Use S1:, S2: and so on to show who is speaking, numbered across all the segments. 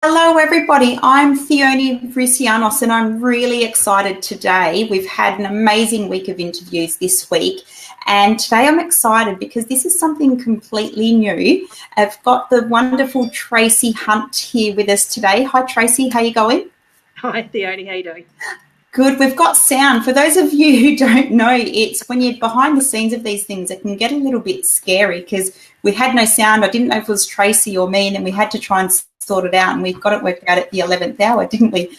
S1: Hello, everybody. I'm Theonie Roussianos, and I'm really excited today. We've had an amazing week of interviews this week, and today I'm excited because this is something completely new. I've got the wonderful Tracey Hunt here with us today. Hi, Tracey. How are you going?
S2: Hi, Theonie. How you doing?
S1: Good. We've got sound. For those of you who don't know, it's when you're behind the scenes of these things, it can get a little bit scary because we had no sound. I didn't know if it was Tracey or me, and then we had to try and sort it out, and we've got it worked out at the 11th hour, didn't we?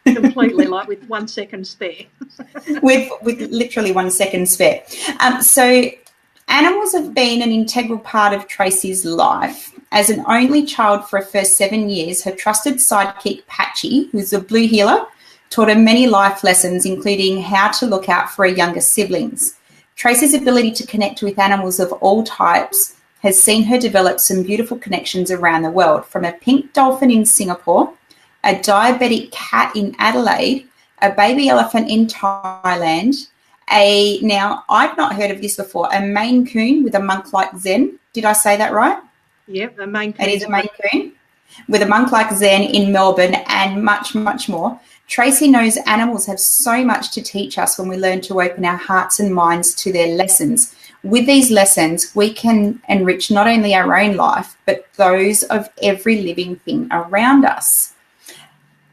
S2: Completely, like with 1 second spare.
S1: with literally 1 second spare. So animals have been an integral part of Tracey's life. As an only child for her first 7 years, her trusted sidekick, Patchy, who's a blue heeler, taught her many life lessons, including how to look out for her younger siblings. Tracey's ability to connect with animals of all types has seen her develop some beautiful connections around the world, from a pink dolphin in Singapore, a diabetic cat in Adelaide, a baby elephant in Thailand, now I've not heard of this before, a Maine Coon with a monk-like zen. Did I say that right?
S2: Yep, a Maine Coon.
S1: It is a Maine Coon with a monk-like zen in Melbourne, and much, much more. Tracey knows animals have so much to teach us when we learn to open our hearts and minds to their lessons. With these lessons, we can enrich not only our own life, but those of every living thing around us.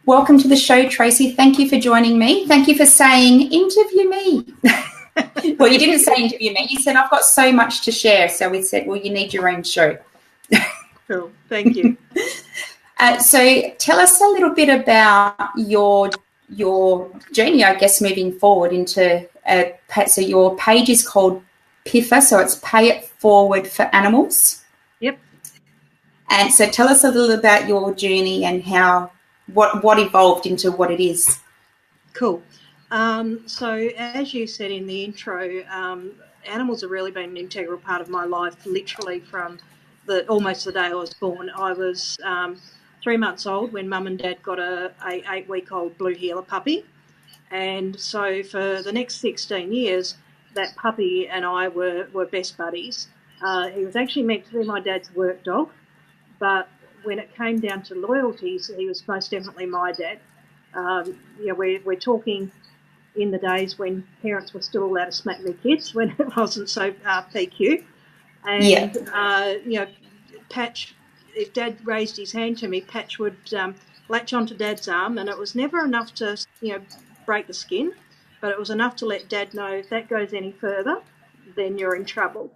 S1: Welcome to the show, Tracey. Thank you for joining me. Thank you for saying, interview me. Well, you didn't say interview me. You said, I've got so much to share. So we said, well, you need your own show.
S2: Cool. Thank you.
S1: So tell us a little bit about your journey, I guess, moving forward into so your page is called Piffa, so it's Pay It Forward for Animals.
S2: Yep.
S1: And so tell us a little about your journey and how what evolved into what it is.
S2: Cool. So as you said in the intro, animals have really been an integral part of my life, literally from almost the day I was born. I was 3 months old when Mum and Dad got a 8-week-old blue heeler puppy. And so for the next 16 years, that puppy and I were best buddies. He was actually meant to be my dad's work dog, but when it came down to loyalties, he was most definitely my dad. We're talking in the days when parents were still allowed to smack their kids, when it wasn't so PQ. And, Patch, if Dad raised his hand to me, Patch would latch onto Dad's arm, and it was never enough to, break the skin, but it was enough to let Dad know if that goes any further, then you're in trouble.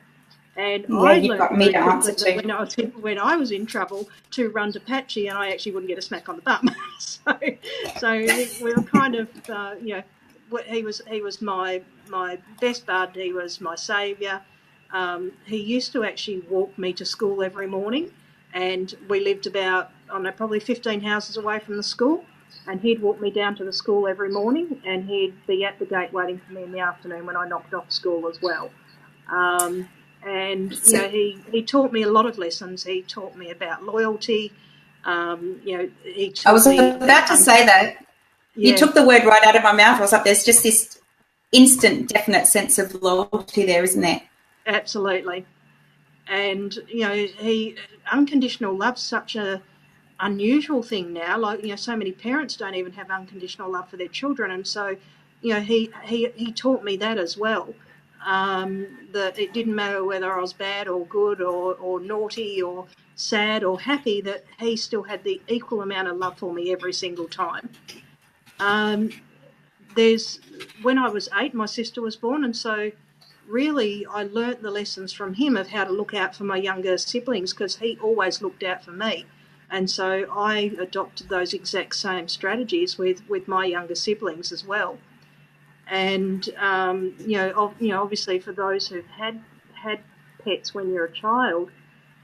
S2: And I learned very quickly that when I was in trouble to run to Patchy, and I actually wouldn't get a smack on the bum. so we were kind of, he was my best bud. He was my saviour. He used to actually walk me to school every morning, and we lived about, probably 15 houses away from the school. And he'd walk me down to the school every morning, and he'd be at the gate waiting for me in the afternoon when I knocked off school as well. He taught me a lot of lessons. He taught me about loyalty. I
S1: was about to say that. Yeah. You took the word right out of my mouth. I was like, there's just this instant, definite sense of loyalty there, isn't there?
S2: Absolutely. And, unconditional love's such a unusual thing now. Like, so many parents don't even have unconditional love for their children. And so, he taught me that as well. That it didn't matter whether I was bad or good or naughty or sad or happy, that he still had the equal amount of love for me every single time. When I was 8, my sister was born, and so really I learnt the lessons from him of how to look out for my younger siblings, because he always looked out for me. And so I adopted those exact same strategies with my younger siblings as well. And, obviously for those who've had pets when you're a child,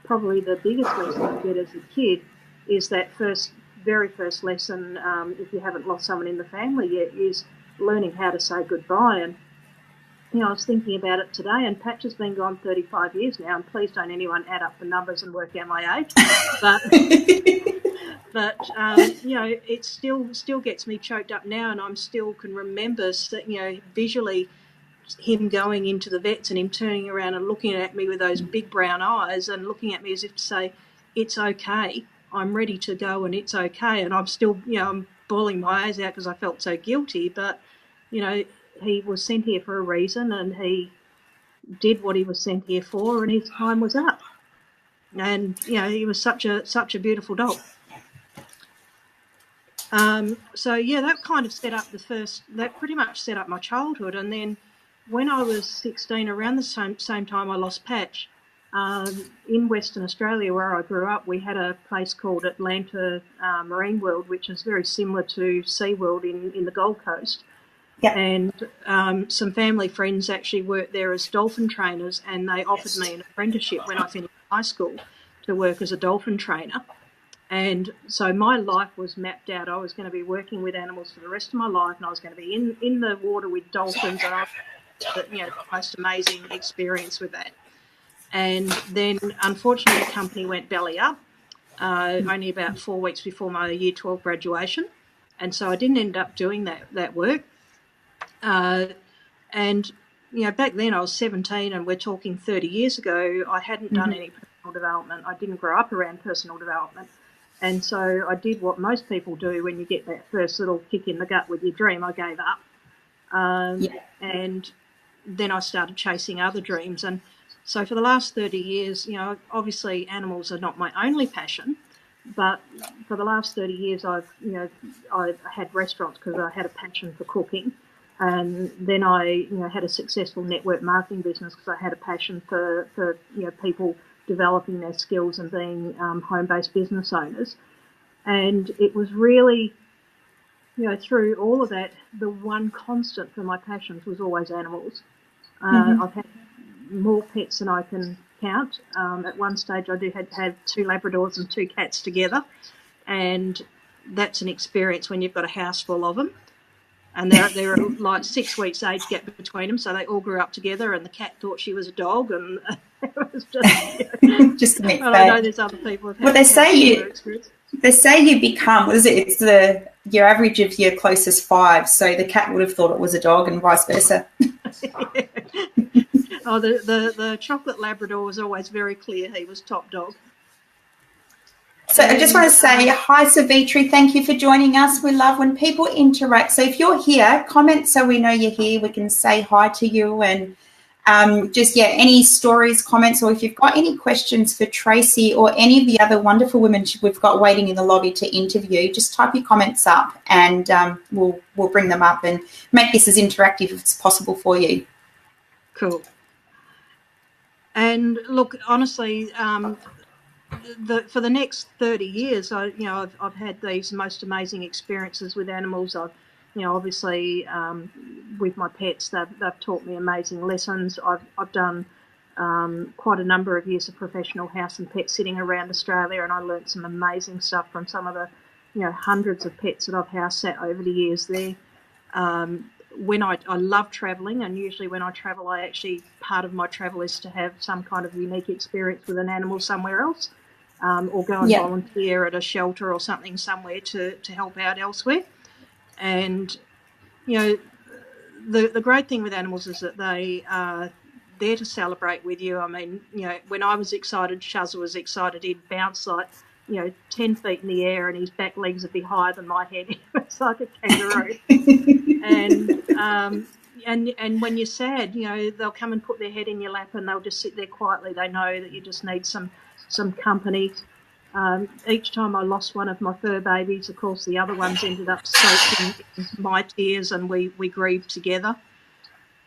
S2: probably the biggest lesson you get as a kid is that very first lesson, if you haven't lost someone in the family yet, is learning how to say goodbye. And, I was thinking about it today, and Patch has been gone 35 years now, and please don't anyone add up the numbers and work out my age. But it still gets me choked up now, and I'm still can remember, visually him going into the vets and him turning around and looking at me with those big brown eyes and looking at me as if to say, it's okay, I'm ready to go and it's okay. And I'm still, I'm bawling my eyes out because I felt so guilty. But, he was sent here for a reason, and he did what he was sent here for, and his time was up. And, he was such a beautiful dog. So that kind of that pretty much set up my childhood. And then when I was 16, around the same time, I lost Patch. In Western Australia, where I grew up, we had a place called Atlanta Marine World, which is very similar to SeaWorld in the Gold Coast.
S1: Yeah.
S2: And some family friends actually worked there as dolphin trainers, and they offered me an apprenticeship when I finished high school to work as a dolphin trainer. And so my life was mapped out. I was going to be working with animals for the rest of my life, and I was going to be in the water with dolphins, and I had the most amazing experience with that. And then, unfortunately, the company went belly up only about 4 weeks before my Year 12 graduation, and so I didn't end up doing that work. And back then I was 17, and we're talking 30 years ago. I hadn't done any personal development. I didn't grow up around personal development. And so I did what most people do when you get that first little kick in the gut with your dream. I gave up. And then I started chasing other dreams. And so for the last 30 years, obviously animals are not my only passion, but for the last 30 years I've had restaurants because I had a passion for cooking. And then I had a successful network marketing business because I had a passion for people developing their skills and being home-based business owners. And it was really, through all of that, the one constant for my passions was always animals. I've had more pets than I can count. At one stage I had 2 Labradors and 2 cats together, and that's an experience when you've got a house full of them. And there are like 6 weeks age gap between them, so they all grew up together, and the cat thought she was a dog, and it was just
S1: just a mixed bag.
S2: I know there's other people who've had
S1: they say you become, what is it? It's your average of your closest 5, so the cat would have thought it was a dog, and vice versa.
S2: Oh, the chocolate Labrador was always very clear he was top dog.
S1: So I just want to say hi, Savitri. Thank you for joining us. We love when people interact. So if you're here, comment so we know you're here. We can say hi to you, and any stories, comments, or if you've got any questions for Tracey or any of the other wonderful women we've got waiting in the lobby to interview, just type your comments up, and we'll bring them up and make this as interactive as possible for you.
S2: Cool. And look, honestly, for the next 30 years, I've had these most amazing experiences with animals. I've, obviously with my pets, they've taught me amazing lessons. I've done quite a number of years of professional house and pet sitting around Australia, and I learnt some amazing stuff from some of the, hundreds of pets that I've house sat over the years there. When I love travelling, and usually when I travel, part of my travel is to have some kind of unique experience with an animal somewhere else. Or go and volunteer at a shelter or something somewhere to help out elsewhere. And, the great thing with animals is that they are there to celebrate with you. I mean, when I was excited, Shazza was excited. He'd bounce like, 10 feet in the air, and his back legs would be higher than my head. He was like a kangaroo. And when you're sad, they'll come and put their head in your lap, and they'll just sit there quietly. They know that you just need some company. Each time I lost one of my fur babies, of course, the other ones ended up soaking in my tears, and we grieved together.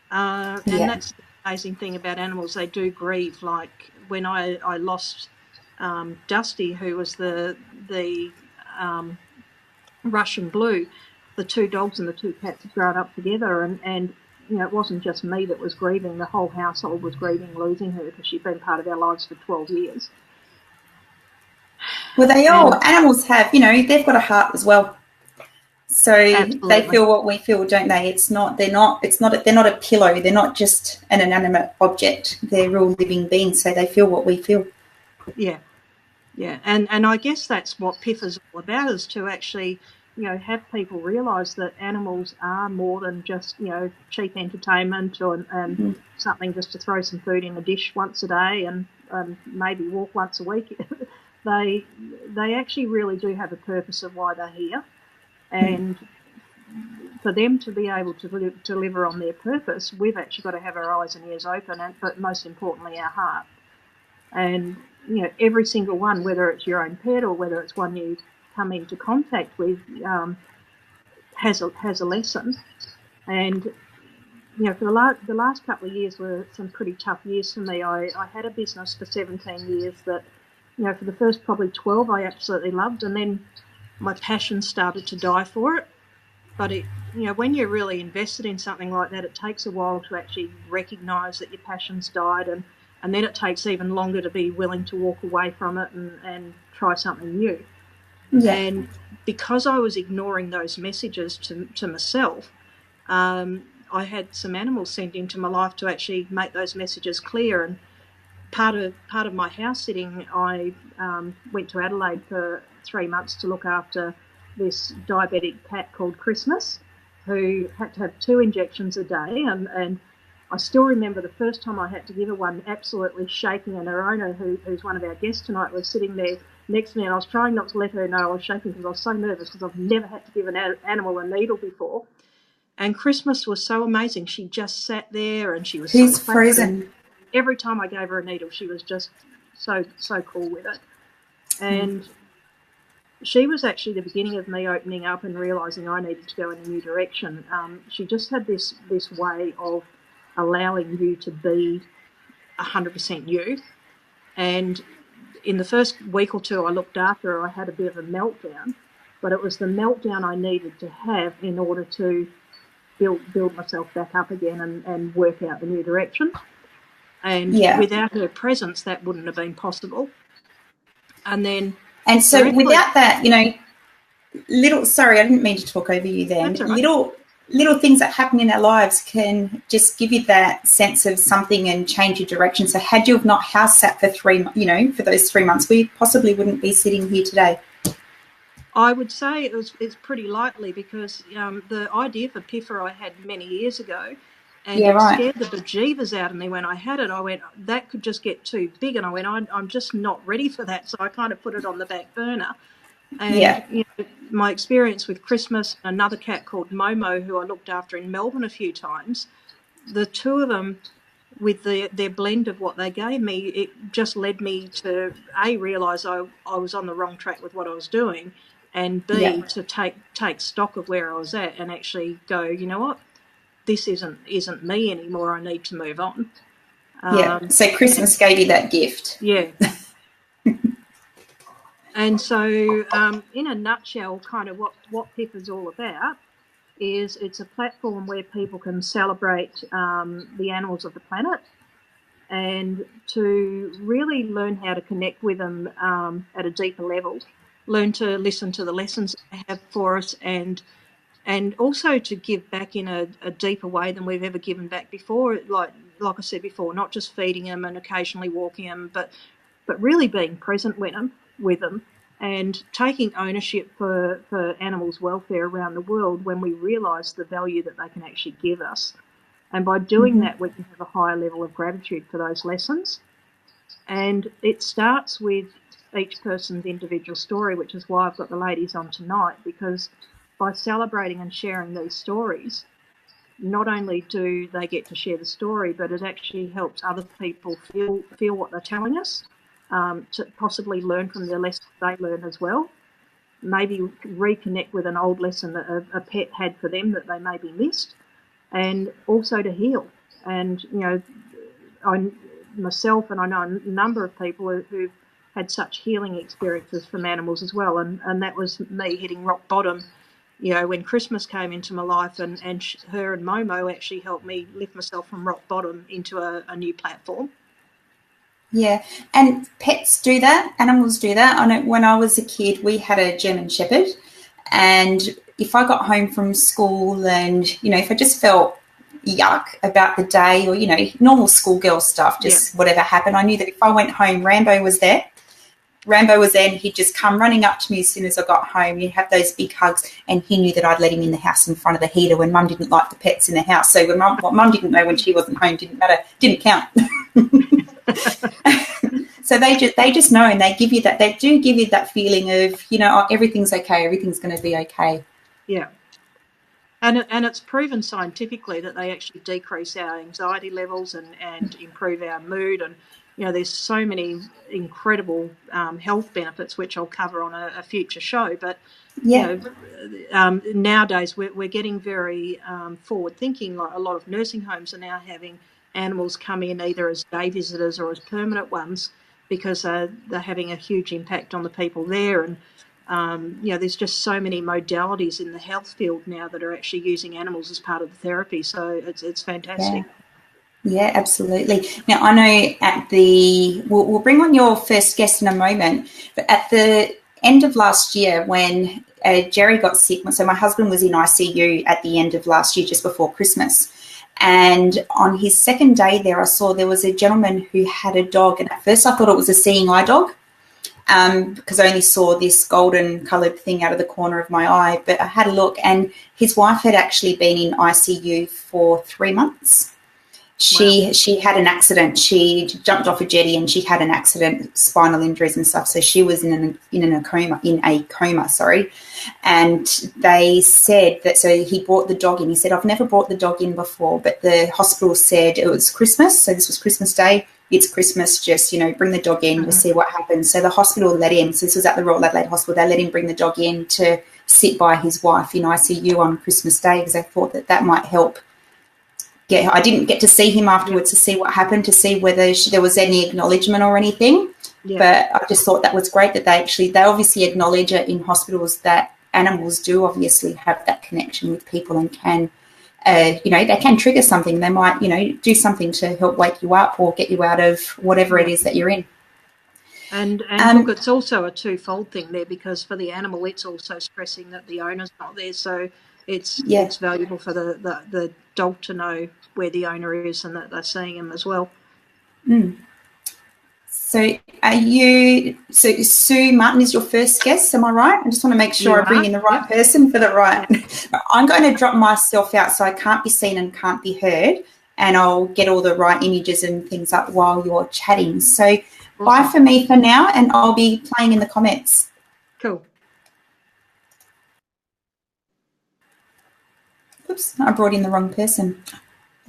S2: And that's the amazing thing about animals. They do grieve. Like when I lost Dusty, who was the Russian Blue, the 2 dogs and the 2 cats had grown up together, and it wasn't just me that was grieving. The whole household was grieving losing her, because she'd been part of our lives for 12 years.
S1: Well, animals have, they've got a heart as well. So absolutely. They feel what we feel, don't they? They're not a pillow. They're not just an inanimate object. They're real living beings, so they feel what we feel. Yeah.
S2: Yeah. And I guess that's what Piffa's all about, is to actually, have people realise that animals are more than just, cheap entertainment or something just to throw some food in a dish once a day and maybe walk once a week. they actually really do have a purpose of why they're here, and for them to be able to deliver on their purpose, we've actually got to have our eyes and ears open, but most importantly, our heart. And every single one, whether it's your own pet or whether it's one you come into contact with, has a lesson. And for the last couple of years were some pretty tough years for me. I had a business for 17 years that, for the first probably 12 I absolutely loved, and then my passion started to die for it. But when you're really invested in something like that, it takes a while to actually recognise that your passion's died, and then it takes even longer to be willing to walk away from it and try something new. Yeah. And because I was ignoring those messages to myself, I had some animals sent into my life to actually make those messages clear. And part of my house sitting, I went to Adelaide for 3 months to look after this diabetic cat called Christmas, who had to have 2 injections a day. And I still remember the first time I had to give her one, absolutely shaking, and her owner, who's one of our guests tonight, was sitting there next to me, and I was trying not to let her know I was shaking because I was so nervous, because I've never had to give an animal a needle before. And Christmas was so amazing. She just sat there and she was
S1: so frozen.
S2: Every time I gave her a needle, she was just so cool with it. And she was actually the beginning of me opening up and realising I needed to go in a new direction. She just had this way of allowing you to be 100% you. And in the first week or two I looked after her, I had a bit of a meltdown, but it was the meltdown I needed to have in order to build myself back up again and work out the new direction. And without her presence, that wouldn't have been possible. And so
S1: without that, sorry, I didn't mean to talk over you then. Right. Little things that happen in our lives can just give you that sense of something and change your direction. So had you have not house sat for for those 3 months, we possibly wouldn't be sitting here today.
S2: I would say it's pretty likely, because the idea for Piffa I had many years ago, and it scared the bejeebers out of me when I had it. I went, that could just get too big, and I went, I'm just not ready for that, so I kind of put it on the back burner. And my experience with Christmas, another cat called Momo, who I looked after in Melbourne a few times, the two of them, with their blend of what they gave me, it just led me to A, realise I was on the wrong track with what I was doing, and B, to take stock of where I was at and actually go, you know what, this isn't me anymore, I need to move on.
S1: So Christmas gave you that gift.
S2: Yeah. And so in a nutshell, kind of what Piffa's all about is it's a platform where people can celebrate the animals of the planet, and to really learn how to connect with them at a deeper level, learn to listen to the lessons they have for us, and also to give back in a deeper way than we've ever given back before. Like I said before, not just feeding them and occasionally walking them, but really being present with them and taking ownership for animals' welfare around the world when we realise the value that they can actually give us. And by doing that, we can have a higher level of gratitude for those lessons. And it starts with each person's individual story, which is why I've got the ladies on tonight, because by celebrating and sharing these stories, not only do they get to share the story, but it actually helps other people feel what they're telling us, to possibly learn from the lessons they learn as well, maybe reconnect with an old lesson that a pet had for them that they maybe missed, and also to heal. And, myself and I know a number of people who've had such healing experiences from animals as well, and that was me hitting rock bottom, when Christmas came into my life, and her and Momo actually helped me lift myself from rock bottom into a new platform.
S1: Yeah, and pets do that, animals do that. I know when I was a kid, we had a German Shepherd, and if I got home from school and, if I just felt yuck about the day, or, normal schoolgirl stuff, just whatever happened, I knew that if I went home, Rambo was there, and he'd just come running up to me as soon as I got home. He'd have those big hugs, and he knew that I'd let him in the house in front of the heater when Mum didn't like the pets in the house. So what Mum didn't know when she wasn't home didn't matter, didn't count. So they just know, and they do give you that feeling of, oh, everything's okay, everything's going to be okay.
S2: Yeah. And it's proven scientifically that they actually decrease our anxiety levels and improve our mood. And, there's so many incredible health benefits, which I'll cover on a future show. But, nowadays we're getting very forward thinking. Like a lot of nursing homes are now having animals come in either as day visitors or as permanent ones, because they're having a huge impact on the people there. And there's just so many modalities in the health field now that are actually using animals as part of the therapy. So it's fantastic.
S1: Yeah, absolutely. Now, I know we'll bring on your first guest in a moment, but at the end of last year when Jerry got sick, so my husband was in ICU at the end of last year, just before Christmas. And on his second day there, I saw there was a gentleman who had a dog. And at first I thought it was a seeing eye dog, because I only saw this golden coloured thing out of the corner of my eye. But I had a look, and his wife had actually been in ICU for 3 months. She had an accident. She jumped off a jetty and she had an accident, spinal injuries and stuff. So she was in a coma. And they said that. So he brought the dog in. He said, "I've never brought the dog in before, but the hospital said it was Christmas. So this was Christmas Day. It's Christmas. Just bring the dog in. We'll see what happens." So the hospital let him. So this was at the Royal Adelaide Hospital. They let him bring the dog in to sit by his wife in ICU on Christmas Day, because they thought that might help. Yeah, I didn't get to see him afterwards to see what happened, to see whether there was any acknowledgement or anything. Yeah. But I just thought that was great that they obviously acknowledge it in hospitals, that animals do obviously have that connection with people and can, they can trigger something. They might, do something to help wake you up or get you out of whatever it is that you're in.
S2: And look, it's also a twofold thing there, because for the animal, it's also stressing that the owner's not there. So it's valuable for the dog to know where the owner is and that they're seeing him as well.
S1: So Sue Martin is your first guest, am I right? I just want to make sure I bring in the right person for the right. I'm going to drop myself out so I can't be seen and can't be heard, and I'll get all the right images and things up while you're chatting. So bye for me for now, and I'll be playing in the comments.
S2: Cool.
S1: Oops, I brought in the wrong person.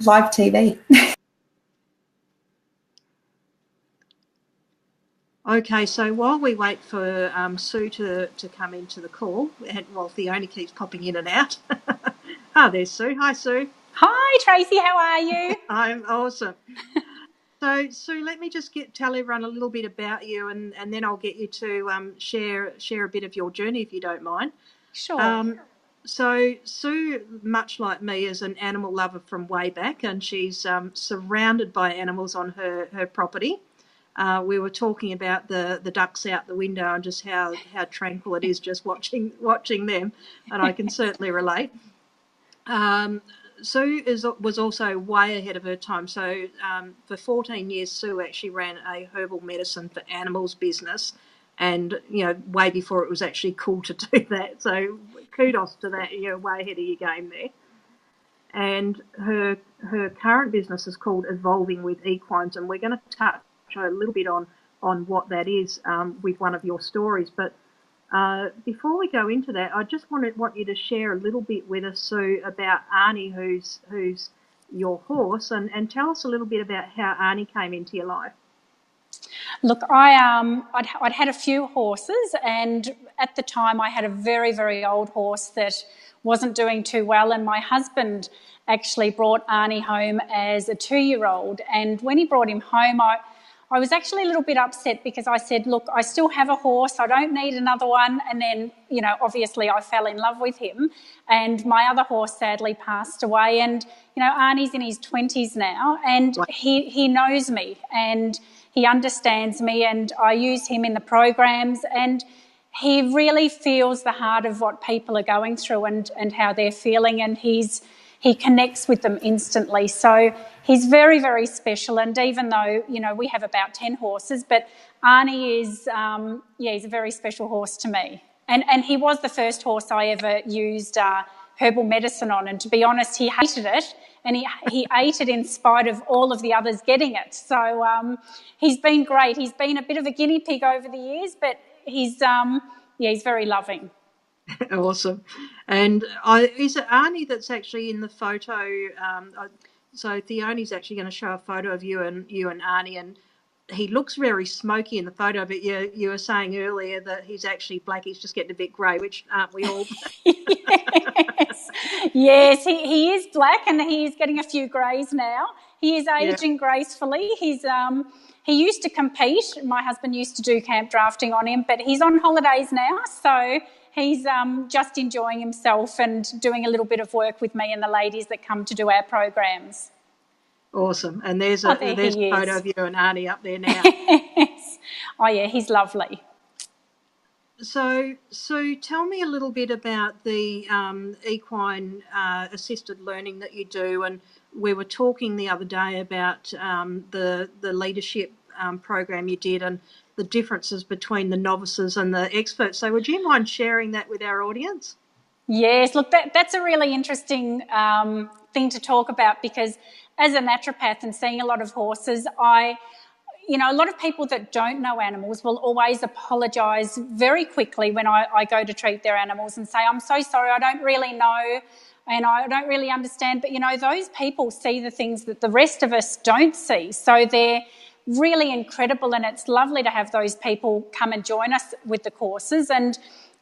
S1: Live TV.
S2: Okay, so while we wait for Sue to come into the call, and while Theonie keeps popping in and out. There's Sue. Hi, Sue.
S3: Hi, Tracey. How are you?
S2: I'm awesome. So, Sue, let me just tell everyone a little bit about you, and then I'll get you to share a bit of your journey, if you don't mind.
S3: Sure.
S2: So Sue, much like me, is an animal lover from way back, and she's surrounded by animals on her property. We were talking about the ducks out the window and just how tranquil it is just watching them, and I can certainly relate. Sue was also way ahead of her time. So for 14 years, Sue actually ran a herbal medicine for animals business, and way before it was actually cool to do that. So kudos to that. You're way ahead of your game there. And her current business is called Evolving with Equines, and we're going to touch a little bit on what that is with one of your stories. But before we go into that, I just want you to share a little bit with us, Sue, about Arnie, who's your horse, and tell us a little bit about how Arnie came into your life.
S3: Look, I'd had a few horses, and at the time I had a very, very old horse that wasn't doing too well, and my husband actually brought Arnie home as a 2-year-old, and when he brought him home, I was actually a little bit upset, because I said, look, I still have a horse, I don't need another one. And then, obviously I fell in love with him, and my other horse sadly passed away. And, Arnie's in his 20s now, and he knows me and he understands me, and I use him in the programs, and he really feels the heart of what people are going through and how they're feeling, and he connects with them instantly. So he's very, very special. And even though, we have about 10 horses, but Arnie is, he's a very special horse to me. And he was the first horse I ever used herbal medicine on, and to be honest, he hated it, and he ate it in spite of all of the others getting it. So he's been great. He's been a bit of a guinea pig over the years, but he's very loving.
S2: Awesome. And is it Arnie that's actually in the photo? So Theonie's actually going to show a photo of you and Arnie, and he looks very smoky in the photo, but you were saying earlier that he's actually black. He's just getting a bit grey, which aren't we all?
S3: Yes, he is black, and he is getting a few greys now. He is aging gracefully. He used to compete. My husband used to do camp drafting on him, but he's on holidays now, so he's just enjoying himself and doing a little bit of work with me and the ladies that come to do our programs.
S2: Awesome. And there's a photo of you and Arnie up there now.
S3: Yes. Oh, yeah, he's lovely.
S2: So tell me a little bit about the equine assisted learning that you do. And we were talking the other day about the leadership program you did and the differences between the novices and the experts. So would you mind sharing that with our audience?
S3: Yes, look, that's a really interesting thing to talk about, because as a naturopath and seeing a lot of horses, a lot of people that don't know animals will always apologise very quickly when I go to treat their animals and say, I'm so sorry, I don't really know and I don't really understand. But, those people see the things that the rest of us don't see. So they're really incredible, and it's lovely to have those people come and join us with the courses. And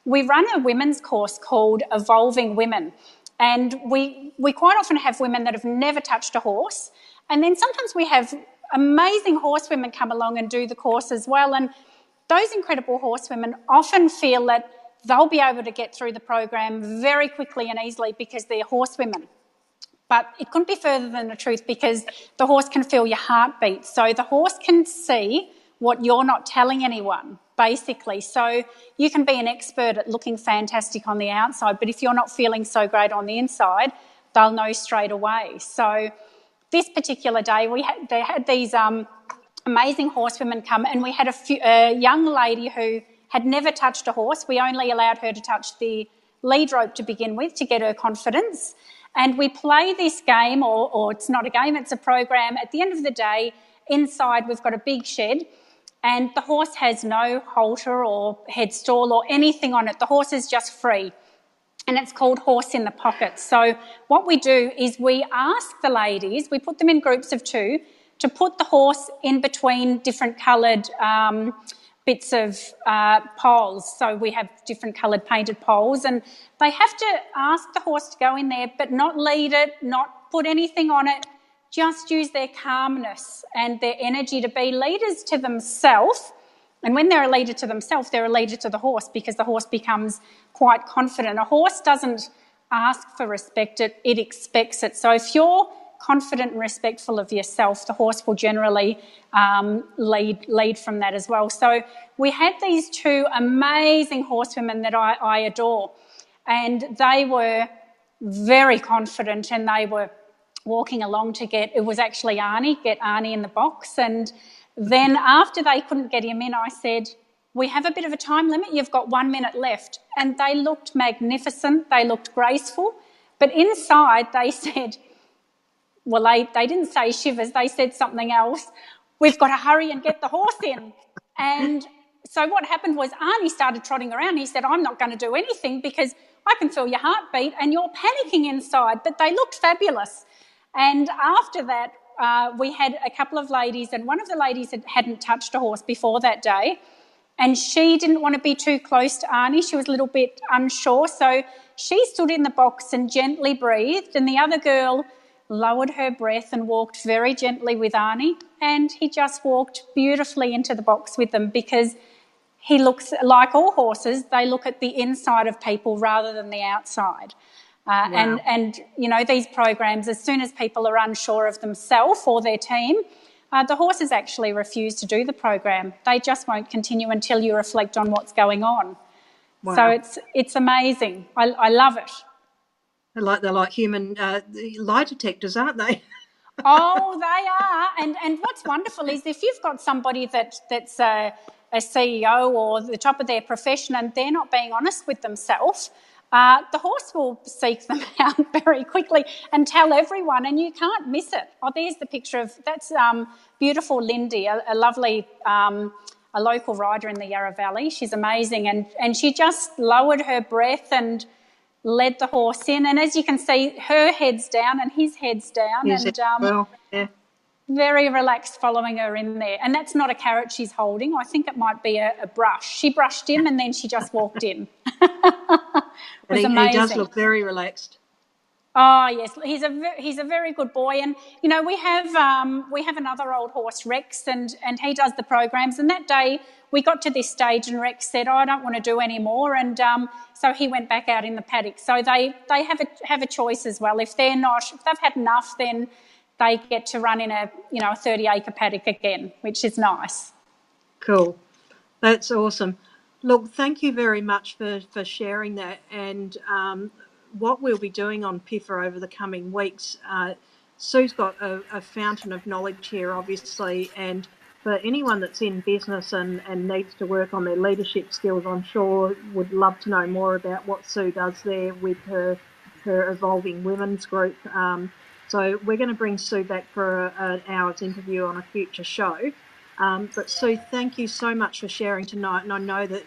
S3: we run a women's course called Evolving Women, and we quite often have women that have never touched a horse, and then sometimes we have amazing horsewomen come along and do the course as well, and those incredible horsewomen often feel that they'll be able to get through the program very quickly and easily because they're horsewomen. But it couldn't be further than the truth, because the horse can feel your heartbeat. So the horse can see what you're not telling anyone, basically. So you can be an expert at looking fantastic on the outside, but if you're not feeling so great on the inside, they'll know straight away. So this particular day, they had these amazing horsewomen come, and we had a young lady who had never touched a horse. We only allowed her to touch the lead rope to begin with to get her confidence. And we play this game, or it's not a game, it's a program. At the end of the day, inside we've got a big shed, and the horse has no halter or headstall or anything on it. The horse is just free, and it's called Horse in the Pocket. So what we do is we ask the ladies, we put them in groups of 2, to put the horse in between different coloured bits of poles. So we have different coloured painted poles, and they have to ask the horse to go in there, but not lead it, not put anything on it, just use their calmness and their energy to be leaders to themselves. And when they're a leader to themselves, they're a leader to the horse, because the horse becomes quite confident. A horse doesn't ask for respect, it expects it. So if you're confident and respectful of yourself, the horse will generally lead from that as well. So we had these 2 amazing horsewomen that I adore, and they were very confident, and they were walking along to get Arnie in the box. And then after they couldn't get him in, I said, we have a bit of a time limit, you've got 1 minute left. And they looked magnificent, they looked graceful, but inside they said, well, they didn't say shivers, they said something else. We've got to hurry and get the horse in. And so what happened was Arnie started trotting around. He said, I'm not going to do anything because I can feel your heartbeat and you're panicking inside. But they looked fabulous. And after that, we had a couple of ladies, and one of the ladies hadn't touched a horse before that day, and she didn't want to be too close to Arnie. She was a little bit unsure. So she stood in the box and gently breathed, and the other girl lowered her breath and walked very gently with Arnie, and he just walked beautifully into the box with them, because he looks like all horses, they look at the inside of people rather than the outside. Wow. And these programs, as soon as people are unsure of themselves or their team, the horses actually refuse to do the program. They just won't continue until you reflect on what's going on. Wow. So it's amazing. I love it.
S2: They're like human lie detectors, aren't they?
S3: Oh, they are. And what's wonderful is if you've got somebody that's a CEO or the top of their profession and they're not being honest with themselves, the horse will seek them out very quickly and tell everyone, and you can't miss it. Oh, there's the picture of, that's beautiful Lindy, a lovely a local rider in the Yarra Valley. She's amazing, and she just lowered her breath and led the horse in. And as you can see, her head's down and his head's down, very relaxed following her in there. And that's not a carrot she's holding. I think it might be a brush. She brushed him and then she just walked in. It was amazing.
S2: He does look very relaxed.
S3: Oh yes, he's a very good boy, and you know we have another old horse, Rex, and he does the programs. And that day we got to this stage, and Rex said, "Oh, I don't want to do any more," and so he went back out in the paddock. So they have a choice as well. If they've had enough, then they get to run in a 30-acre paddock again, which is nice.
S2: Cool, that's awesome. Look, thank you very much for sharing that. And what we'll be doing on Piffa over the coming weeks, Sue's got a fountain of knowledge here, obviously, and for anyone that's in business and needs to work on their leadership skills, I'm sure would love to know more about what Sue does there with her Evolving Women's group. So we're going to bring Sue back for an hour's interview on a future show. But Sue, thank you so much for sharing tonight, and I know that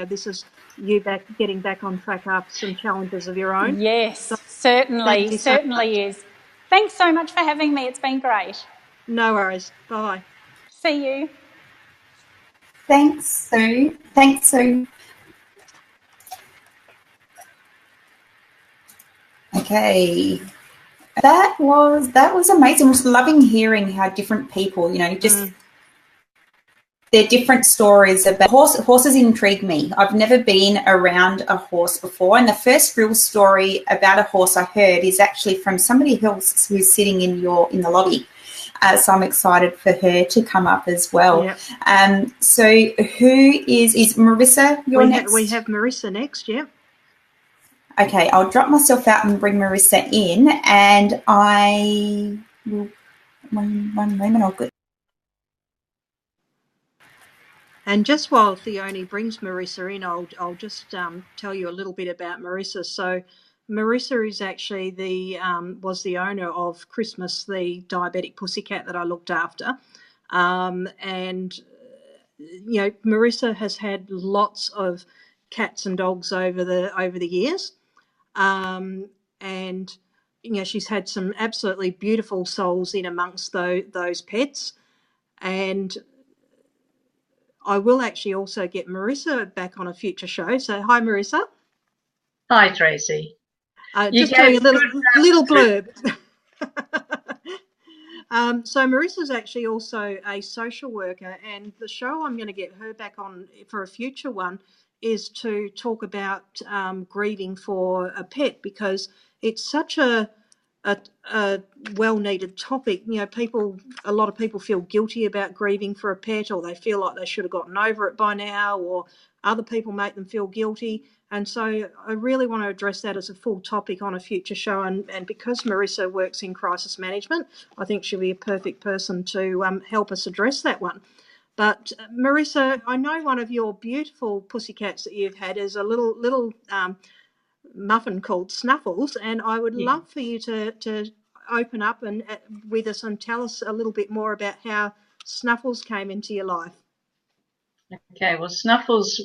S2: this is you getting back on track after some challenges of your own.
S3: Yes, so certainly is. Thanks so much for having me. It's been great.
S2: No worries. Bye.
S3: See you.
S1: Thanks, Sue. Okay. That was amazing. I was loving hearing how different people, their different stories about horses intrigue me. I've never been around a horse before, and the first real story about a horse I heard is actually from somebody else who's sitting in the lobby. So I'm excited for her to come up as well. Yep. So who is Marissa? Next?
S2: We have Marissa next. Yeah.
S1: Okay, I'll drop myself out and bring Marissa in, and I will. One moment, I'll go.
S2: And just while Theonie brings Marissa in, I'll just tell you a little bit about Marissa. So Marissa is actually was the owner of Christmas, the diabetic pussycat that I looked after. And Marissa has had lots of cats and dogs over the years. And she's had some absolutely beautiful souls in amongst those pets. And I will actually also get Marissa back on a future show. So, hi, Marissa.
S4: Hi, Tracey.
S2: Just tell you a little blurb. So Marissa's actually also a social worker, and the show I'm going to get her back on for a future one is to talk about grieving for a pet, because it's such a well-needed topic. A lot of people feel guilty about grieving for a pet, or they feel like they should have gotten over it by now, or other people make them feel guilty. And so I really want to address that as a full topic on a future show. And because Marissa works in crisis management, I think she'll be a perfect person to help us address that one. But Marissa, I know one of your beautiful pussycats that you've had is a little muffin called Snuffles, and I would love for you to open up and with us and tell us a little bit more about how Snuffles came into your life.
S4: Okay, well, Snuffles,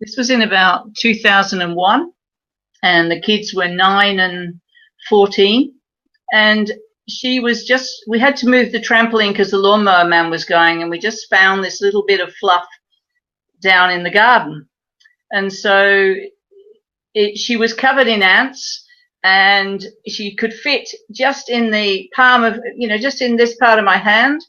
S4: this was in about 2001, and the kids were 9 and 14, and we had to move the trampoline because the lawnmower man was going, and we just found this little bit of fluff down in the garden. And so she was covered in ants, and she could fit just in the palm of, just in this part of my hand.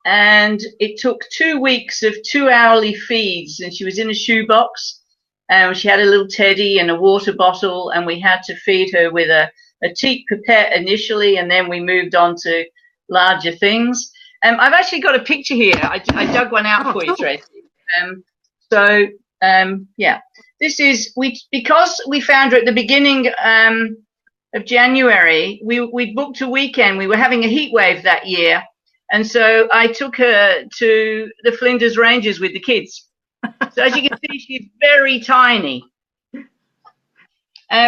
S4: And it took 2 weeks of 2-hourly feeds, and she was in a shoebox, and she had a little teddy and a water bottle, and we had to feed her with a teat pipette initially, and then we moved on to larger things. I've actually got a picture here. I dug one out for you, Tracy. This is, because we found her at the beginning of January, we booked a weekend. We were having a heat wave that year. And so I took her to the Flinders Ranges with the kids. So as you can see, she's very tiny.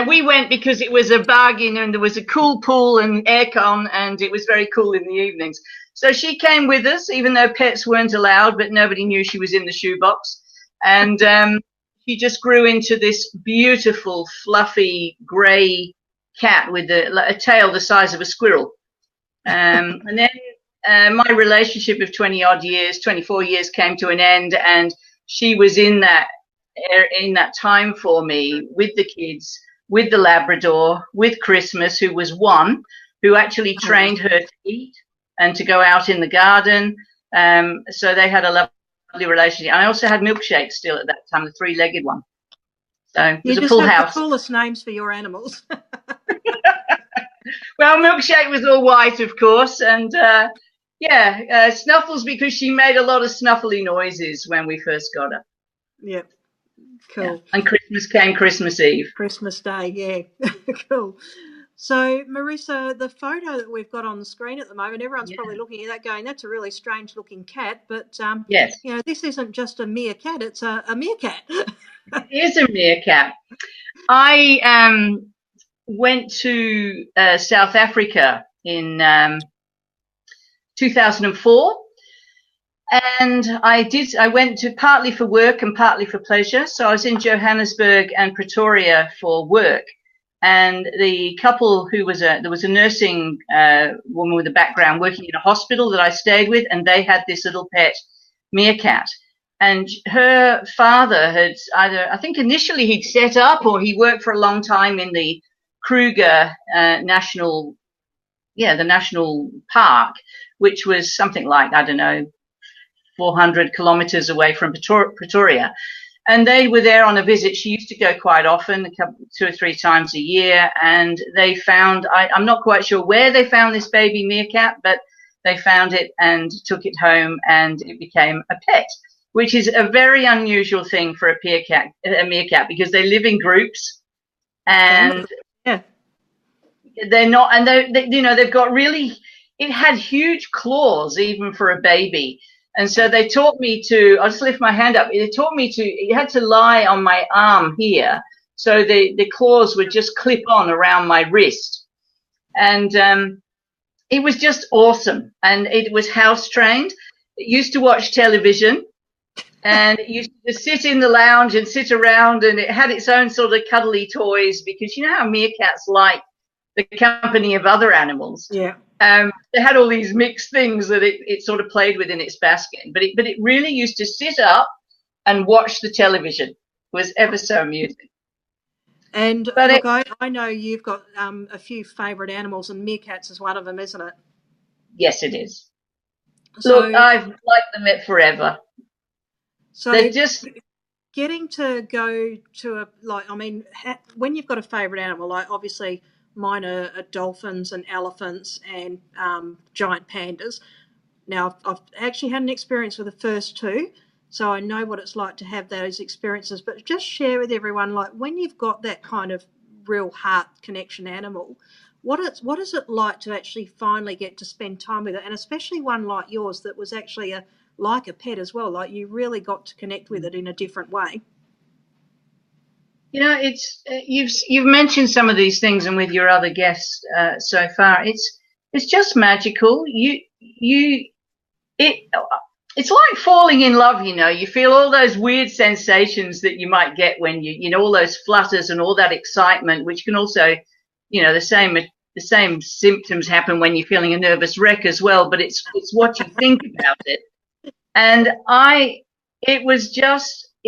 S4: We went because it was a bargain and there was a cool pool and aircon, and it was very cool in the evenings. So she came with us, even though pets weren't allowed, but nobody knew she was in the shoebox. And she just grew into this beautiful, fluffy, grey cat with a tail the size of a squirrel. And then my relationship of 24 years came to an end, and she was in that time for me with the kids, with the Labrador, with Christmas, who was one, who actually trained her to eat and to go out in the garden. So they had a lovely relationship. I also had Milkshake still at that time, the three-legged one. So it was a full house. You just have
S2: the coolest names for your animals.
S4: Well, Milkshake was all white, of course, and Snuffles, because she made a lot of snuffly noises when we first got her.
S2: Yep. Cool. Yeah.
S4: And Christmas came Christmas Eve.
S2: Christmas Day, yeah. Cool. So, Marissa, the photo that we've got on the screen at the moment, everyone's probably looking at that going, that's a really strange-looking cat, but,
S4: yes,
S2: you know, this isn't just a meerkat, it's a meerkat.
S4: It is a meerkat. I went to South Africa in 2004. And I went to partly for work and partly for pleasure. So I was in Johannesburg and Pretoria for work. And the couple there was a nursing woman with a background working in a hospital that I stayed with, and they had this little pet meerkat. And her father had I think initially he'd set up, or he worked for a long time in the Kruger the national park, which was something like, I don't know, 400 kilometers away from Pretoria. And they were there on a visit. She used to go quite often, 2 or 3 times a year. And they found, I'm not quite sure where they found this baby meerkat, but they found it and took it home, and it became a pet, which is a very unusual thing for a meerkat, because they live in groups, and they're not, and they've got really, it had huge claws even for a baby. And so they taught me I'll just lift my hand up. They taught me you had to lie on my arm here. So the claws would just clip on around my wrist. And it was just awesome. And it was house trained. It used to watch television, and it used to sit in the lounge and sit around, and it had its own sort of cuddly toys, because you know how meerkats like the company of other animals.
S2: Yeah.
S4: They had all these mixed things that it sort of played with in its basket, but it really used to sit up and watch the television. It was ever so amusing.
S2: And look, I know you've got a few favourite animals, and meerkats is one of them, isn't it?
S4: Yes, it is. So, look, I've liked them forever.
S2: So they're just getting to go to when you've got a favourite animal, like obviously mine are dolphins and elephants and giant pandas. Now, I've actually had an experience with the first two, so I know what it's like to have those experiences. But just share with everyone, like, when you've got that kind of real heart connection animal, what is it like to actually finally get to spend time with it, and especially one like yours that was actually like a pet as well, like you really got to connect with it in a different way.
S4: You know, it's you've mentioned some of these things, and with your other guests so far, it's just magical. It's like falling in love. You know, you feel all those weird sensations that you might get when you know, all those flutters and all that excitement, which can also, you know, the same symptoms happen when you're feeling a nervous wreck as well. But it's what you think about it, and it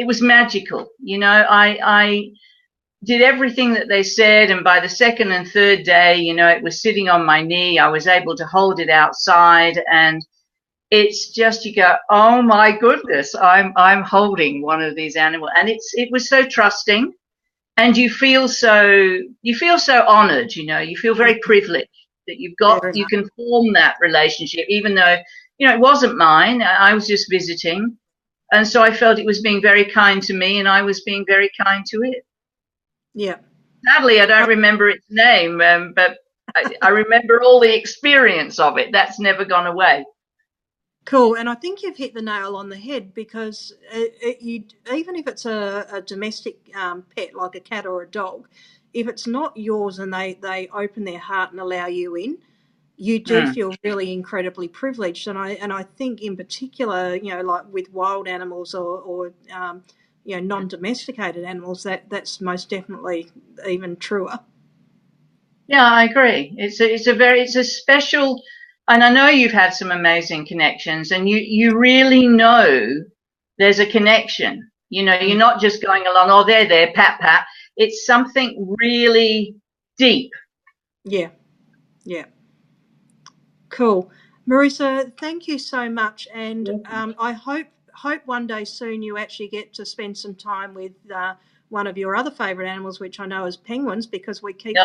S4: was magical. You know, I did everything that they said, and by the second and third day, you know, it was sitting on my knee. I was able to hold it outside, and it's just, you go, oh my goodness, I'm holding one of these animals, and it was so trusting, and you feel so honored. You know, you feel very privileged that you can form that relationship, even though, you know, it wasn't mine. I was just visiting. And so I felt it was being very kind to me, and I was being very kind to it.
S2: Yeah.
S4: Sadly, I don't remember its name, but I remember all the experience of it. That's never gone away.
S2: Cool, and I think you've hit the nail on the head, because even if it's a domestic pet like a cat or a dog, if it's not yours and they open their heart and allow you in, you do feel really incredibly privileged. And I think in particular, like with wild animals or non-domesticated animals, that's most definitely even truer.
S4: Yeah, I agree. It's a special, and I know you've had some amazing connections, and you really know there's a connection. You're not just going along, oh, they're there, pat, pat. It's something really deep.
S2: Yeah. Cool. Marissa, thank you so much. And I hope one day soon you actually get to spend some time with one of your other favourite animals, which I know is penguins, because we keep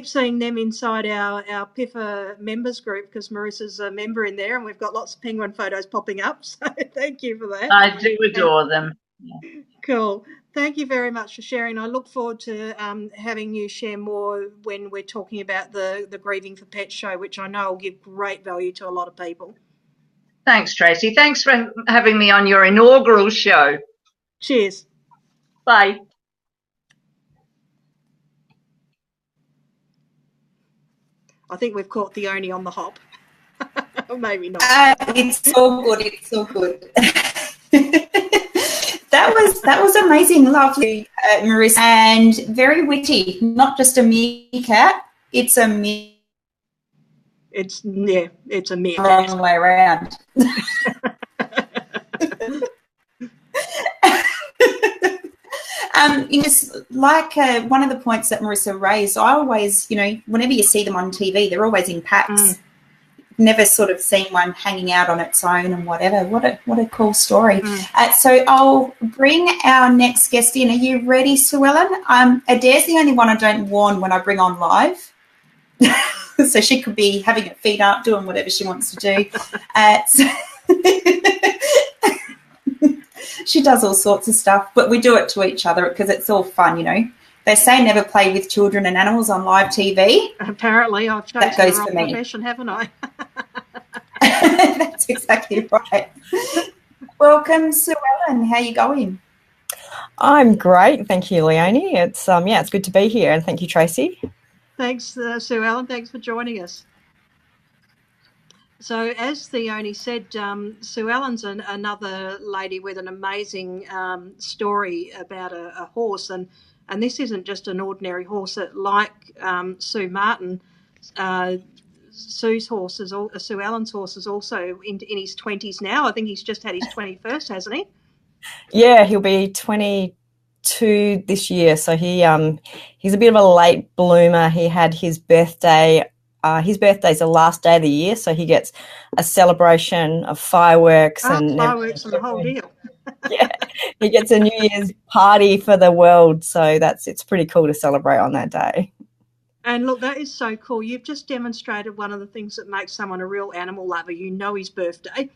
S2: seeing them inside our Piffa members group, because Marissa's a member in there, and we've got lots of penguin photos popping up. So thank you for that.
S4: I do adore them.
S2: Yeah. Cool. Thank you very much for sharing. I look forward to having you share more when we're talking about the Grieving for Pets show, which I know will give great value to a lot of people.
S4: Thanks, Tracey. Thanks for having me on your inaugural show.
S2: Cheers.
S4: Bye.
S2: I think we've caught Theonie on the hop. Or maybe not.
S1: It's all good. It's all good. That was amazing, lovely, Marissa, and very witty. Not just a meerkat, it's a meerkat.
S2: It's a meerkat.
S1: Wrong way around. Like one of the points that Marissa raised, I always, whenever you see them on TV, they're always in packs. Never sort of seen one hanging out on its own and whatever. What a cool story. So I'll bring our next guest in. Are you ready, Sue Ellen? Adair's the only one I don't warn when I bring on live. So she could be having her feet up, doing whatever she wants to do. She does all sorts of stuff, but we do it to each other because it's all fun, They say never play with children and animals on live TV.
S2: Apparently, I've chosen the wrong profession, haven't I?
S1: That's exactly right. Welcome, Sue Ellen. How are you going?
S5: I'm great, thank you, Leonie. It's it's good to be here, and thank you, Tracey.
S2: Thanks, Sue Ellen. Thanks for joining us. So, as Theonie said, Sue Ellen's another lady with an amazing story about a horse, and this isn't just an ordinary horse. Like Sue Martin, Sue Ellen's horse is also in his 20s now. I think he's just had his 21st, hasn't he?
S5: Yeah, he'll be 22 this year. So he's a bit of a late bloomer. He had his birthday. His birthday's the last day of the year, so he gets a celebration of fireworks and
S2: the whole deal.
S5: Yeah, he gets a New Year's party for the world, so it's pretty cool to celebrate on that day.
S2: And look, that is so cool. You've just demonstrated one of the things that makes someone a real animal lover. You know his birthday.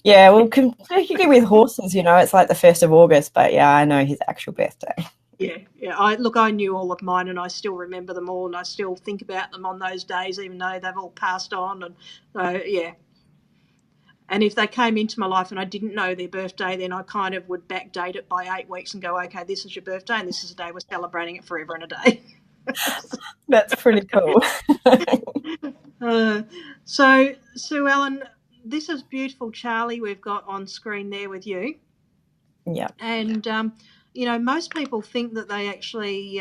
S5: Yeah. Well, particularly with horses, it's like the 1st of August, but yeah, I know his actual birthday.
S2: Yeah. I knew all of mine, and I still remember them all, and I still think about them on those days, even though they've all passed on. And yeah. And if they came into my life and I didn't know their birthday, then I kind of would backdate it by 8 weeks and go, okay, this is your birthday, and this is the day we're celebrating it forever and a day.
S5: That's pretty cool.
S2: So, Sue Ellen, this is beautiful Charlie we've got on screen there with you.
S5: Yeah.
S2: And, most people think that they actually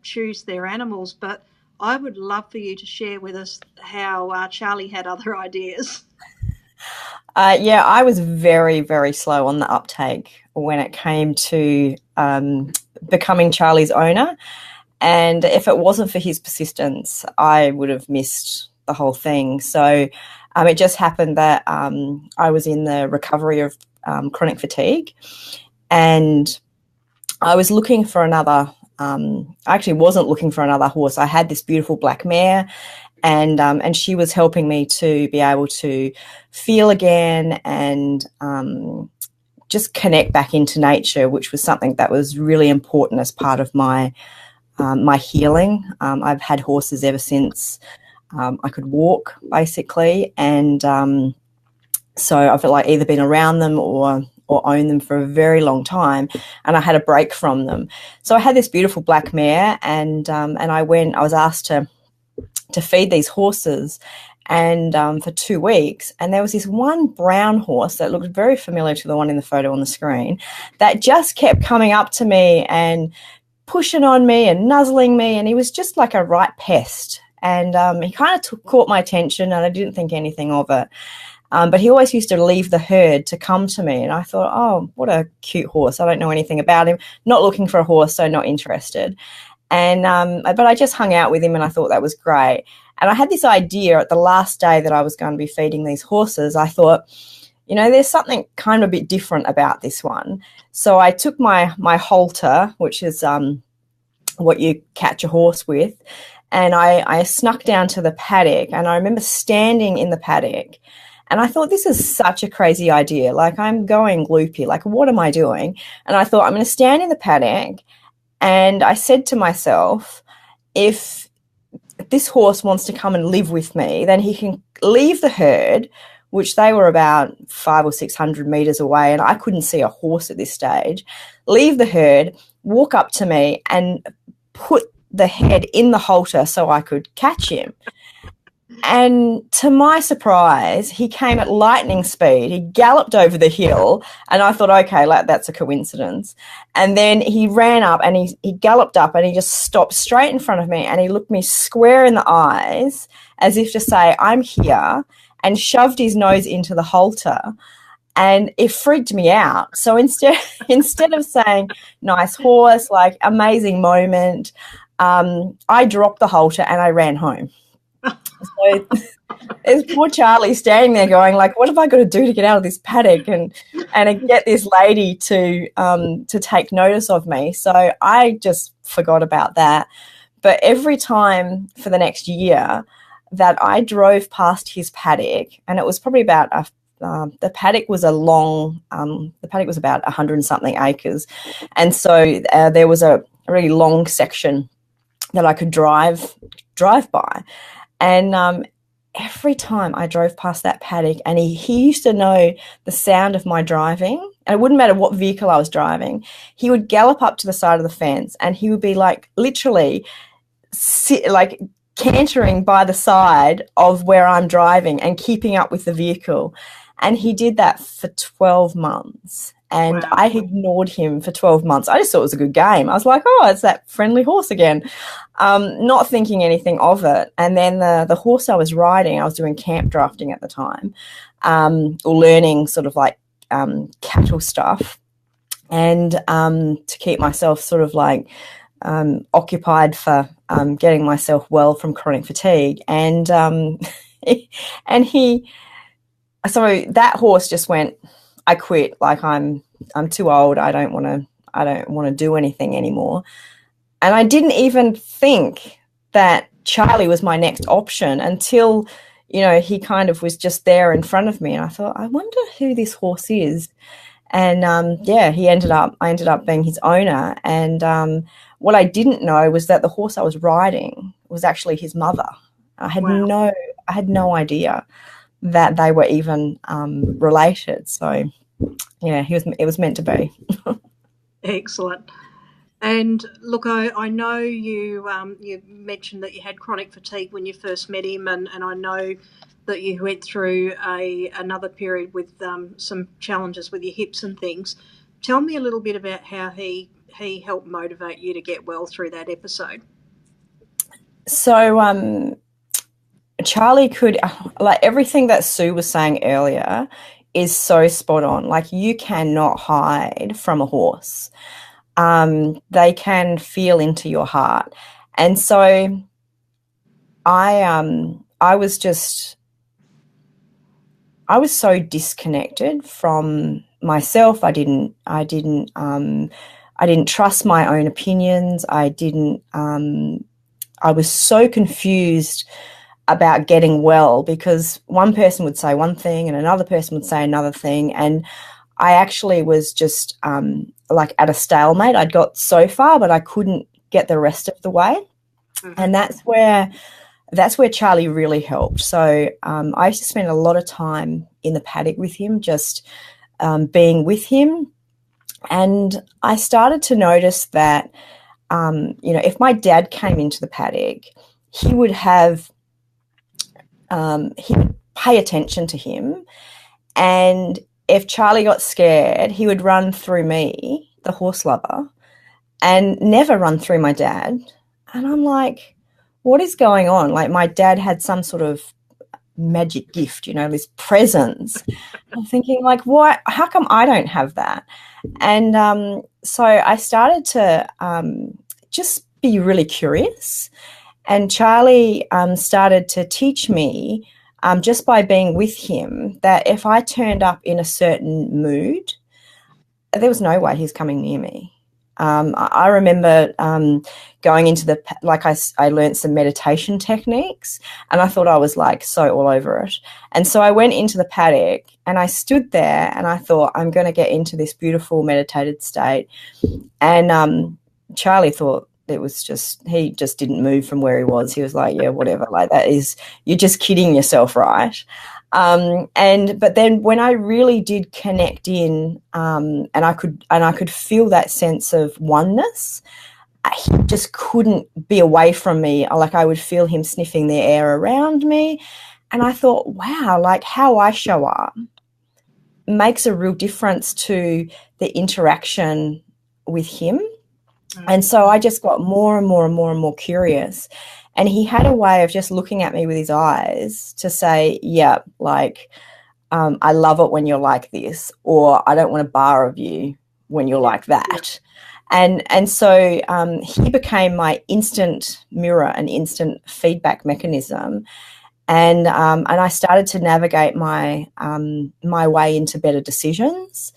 S2: choose their animals, but I would love for you to share with us how Charlie had other ideas.
S5: I was very, very slow on the uptake when it came to becoming Charlie's owner. And if it wasn't for his persistence, I would have missed the whole thing. So it just happened that I was in the recovery of chronic fatigue, and I was looking for another I actually wasn't looking for another horse. I had this beautiful black mare, and she was helping me to be able to feel again and just connect back into nature, which was something that was really important as part of my my healing. I've had horses ever since I could walk basically, and so I've like either been around them or owned them for a very long time, and I had a break from them. So I had this beautiful black mare, and I was asked to feed these horses, and for 2 weeks, and there was this one brown horse that looked very familiar to the one in the photo on the screen that just kept coming up to me and pushing on me and nuzzling me, and he was just like a right pest, and he kind of caught my attention, and I didn't think anything of it. But he always used to leave the herd to come to me, and I thought, oh, what a cute horse. I don't know anything about him. Not looking for a horse, so not interested. And but I just hung out with him, and I thought that was great. And I had this idea at the last day that I was going to be feeding these horses. I thought, you know, there's something kind of a bit different about this one. So I took my halter, which is what you catch a horse with, and I snuck down to the paddock, and I remember standing in the paddock. And I thought, this is such a crazy idea. Like, I'm going loopy. Like, what am I doing? And I thought, I'm going to stand in the paddock. And I said to myself, if this horse wants to come and live with me, then he can leave the herd, which they were about 500 or 600 meters away. And I couldn't see a horse at this stage. Leave the herd, walk up to me and put the head in the halter so I could catch him. And to my surprise, he came at lightning speed. He galloped over the hill, and I thought, okay, like, that's a coincidence. And then he ran up, and he galloped up, and he just stopped straight in front of me, and he looked me square in the eyes as if to say, I'm here, and shoved his nose into the halter. And it freaked me out. So instead of saying, nice horse, like, amazing moment, I dropped the halter and I ran home. So there's poor Charlie standing there going, like, what have I got to do to get out of this paddock and get this lady to take notice of me? So I just forgot about that. But every time for the next year that I drove past his paddock, and it was probably about the paddock was about 100 and something acres, and so there was a really long section that I could drive by. And every time I drove past that paddock, and he used to know the sound of my driving, and it wouldn't matter what vehicle I was driving, he would gallop up to the side of the fence, and he would be like literally like cantering by the side of where I'm driving and keeping up with the vehicle. And he did that for 12 months. And wow. I ignored him for 12 months. I just thought it was a good game. I was like, oh, it's that friendly horse again, not thinking anything of it. And then the horse I was riding, I was doing camp drafting at the time, or learning sort of like cattle stuff, and to keep myself sort of like occupied for getting myself well from chronic fatigue. And so that horse just went, I quit. Like, I'm too old. I don't want to do anything anymore. And I didn't even think that Charlie was my next option until, you know, he kind of was just there in front of me. And I thought, I wonder who this horse is. And I ended up being his owner. And what I didn't know was that the horse I was riding was actually his mother. I had no idea that they were even related. So yeah, it was meant to be.
S2: Excellent. And look, I know you mentioned that you had chronic fatigue when you first met him, and I know that you went through another period with some challenges with your hips and things. Tell me a little bit about how he helped motivate you to get well through that episode.
S5: So Charlie could, like, everything that Sue was saying earlier is so spot on. Like, you cannot hide from a horse. They can feel into your heart. And so I was so disconnected from myself. I didn't trust my own opinions. I was so confused about getting well, because one person would say one thing and another person would say another thing, and I actually was just like at a stalemate. I'd got so far, but I couldn't get the rest of the way. Mm-hmm. And that's where that's where Charlie really helped. So I used to spend a lot of time in the paddock with him, just being with him. And I started to notice that, if my dad came into the paddock, he would pay attention to him. And if Charlie got scared, he would run through me, the horse lover, and never run through my dad. And I'm like, what is going on? Like, my dad had some sort of magic gift, this presence. I'm thinking, like, what? How come I don't have that? And so I started to just be really curious. And Charlie started to teach me, just by being with him, that if I turned up in a certain mood, there was no way he's coming near me. I remember going into I learned some meditation techniques, and I thought I was like so all over it. And so I went into the paddock and I stood there and I thought, I'm going to get into this beautiful meditated state. And Charlie thought it was he just didn't move from where he was. He was like, yeah, whatever, like you're just kidding yourself, right? But then when I really did connect in, and I could feel that sense of oneness, he just couldn't be away from me. Like, I would feel him sniffing the air around me. And I thought, wow, like how I show up makes a real difference to the interaction with him. And so I just got more and more and more and more curious. And he had a way of just looking at me with his eyes to say, yeah, like, I love it when you're like this, or I don't want a bar of you when you're like that. And so he became my instant mirror, an instant feedback mechanism. And I started to navigate my way into better decisions.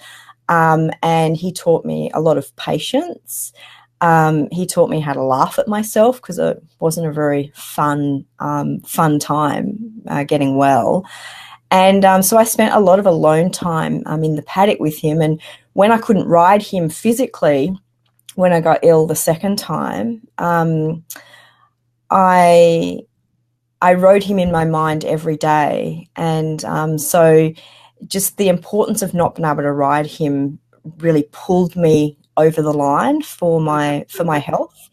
S5: And he taught me a lot of patience. He taught me how to laugh at myself, because it wasn't a very fun time getting well. And so I spent a lot of alone time in the paddock with him. And when I couldn't ride him physically, when I got ill the second time, I rode him in my mind every day. And so just the importance of not being able to ride him really pulled me over the line for my health.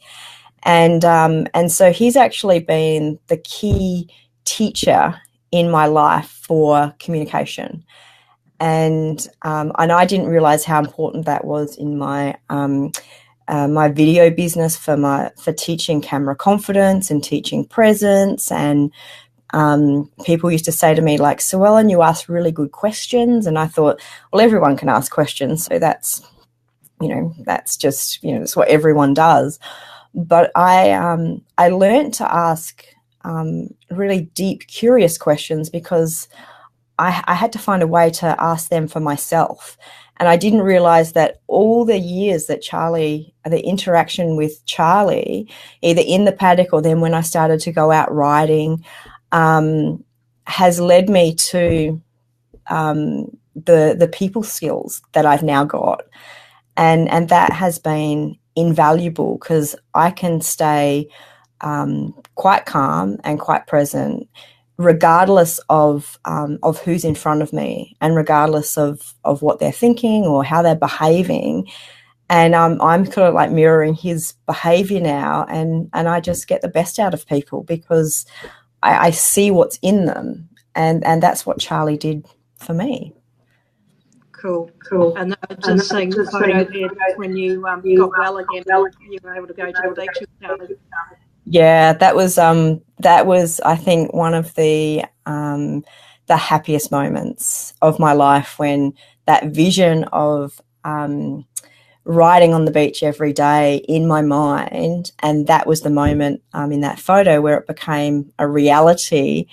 S5: And so he's actually been the key teacher in my life for communication. And I didn't realize how important that was in my my video business for teaching camera confidence and teaching presence. And people used to say to me, like, "So Ellen, you ask really good questions." And I thought, well, everyone can ask questions, so that's just, that's what everyone does. But I learned to ask really deep, curious questions, because I had to find a way to ask them for myself. And I didn't realize that all the years that the interaction with Charlie, either in the paddock or then when I started to go out riding, has led me to the people skills that I've now got. And that has been invaluable, because I can stay quite calm and quite present, regardless of who's in front of me, and regardless of what they're thinking or how they're behaving. And I'm kind of like mirroring his behaviour now, and I just get the best out of people, because I see what's in them, and that's what Charlie did for me.
S2: Cool. And just seeing the photo there when you got well again, you were able to go to the beach with Charlie.
S5: Yeah, that was I think one of the happiest moments of my life, when that vision of riding on the beach every day in my mind, and that was the moment in that photo where it became a reality,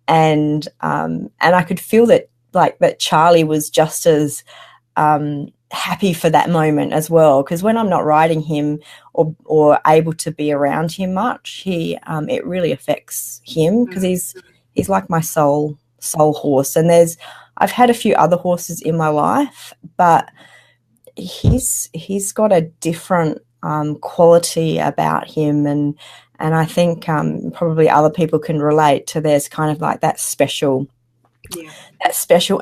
S5: and I could feel that, like, that Charlie was just as happy for that moment as well, because when I'm not riding him or able to be around him much, it really affects him, because he's like my soul horse. And I've had a few other horses in my life, but he's got a different quality about him, and I think probably other people can relate to, there's kind of like that special